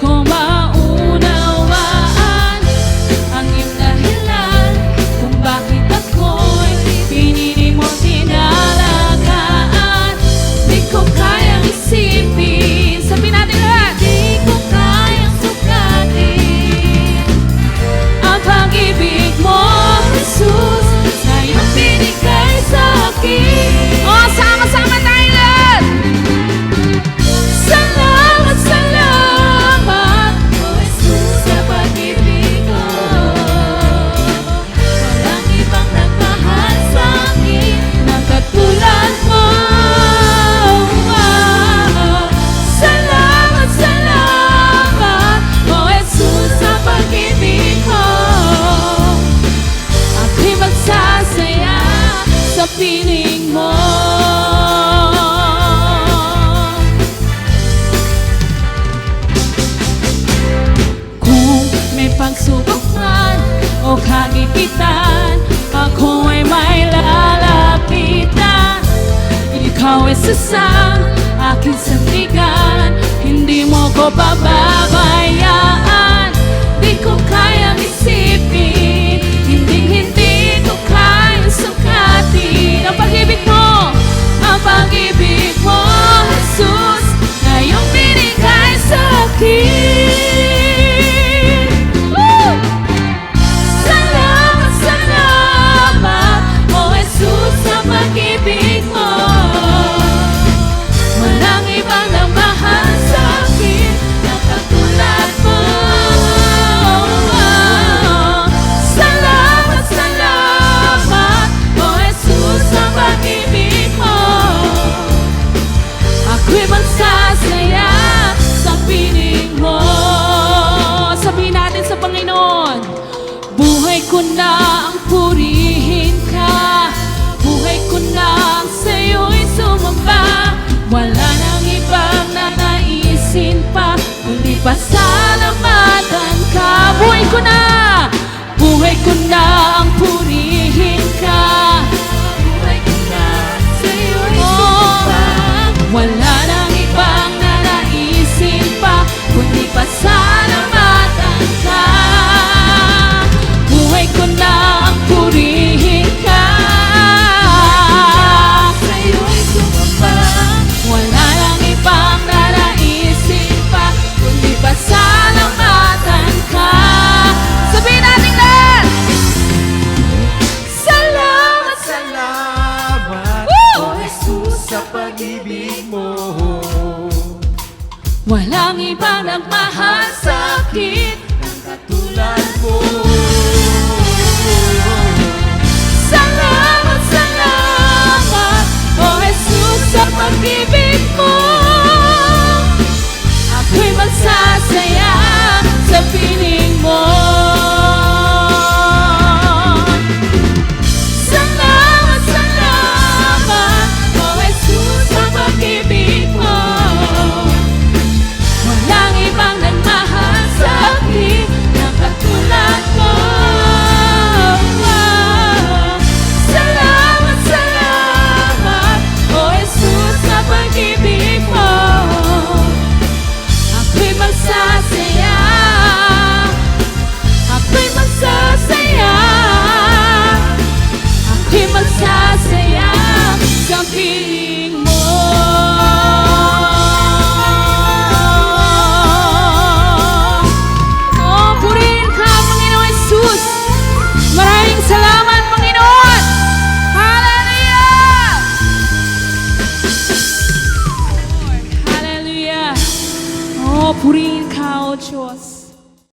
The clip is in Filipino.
ko maunawaan ang iyong dahilan kung bakit ako'y pinili mo tinalagaan. Di ko kayang isipin, sabihin natin lahat, di ko kayang sukatin ang pag-ibig mo, Jesus, na iyong binigay sa akin. O, sama-sama tayo lahat! Salamat, salamat, O Jesus, sa pag-ibig mo. Walang ibang nagmahal sa akin na katulad mo. Salamat, salamat, O Jesus, sa pag-ibig mo. Ako'y magsasaya sa piling mo. Kung may pagsubok man o kagipitan, ako ay may lalapitan. Ikaw ay sasang aking sandigan, hindi mo ko pababayaan. Di ko kayang isipin, hindi ko kayang sukatin ang pag-ibig mo, Jesus, na iyong binigay sa akin. Woo! Salamat, salamat, O Jesus, sa pag-ibig mo. Walang ibang nagmahal sa akin na katulad mo. Salamat, salamat, O Jesus, sa pag-ibig mo. Ako'y magsasaya sa piling mo. Sabihin natin sa Panginoon, buhay ko na ang purihin ka, buhay ko na ang sa'yo'y sumamba. Wala nang ibang nanaisin pa, kundi pasalamatan ka. Buhay ko na ang purihin ka, buhay ko na sa'yo'y sumamba. Wala nang ibang nanaisin pa, kundi pasalamatan ka. Buhay ko na ang purihin ka, sa'yo'y sumamba. Wala nang ibang nanaisin pa, kundi pasalamatan ka. Sabihin natin lahat! Salamat, Salamat, Woo! O Jesus, sa pag-ibig mo. walang ibang nagmahal sa akin Ang katulad mo.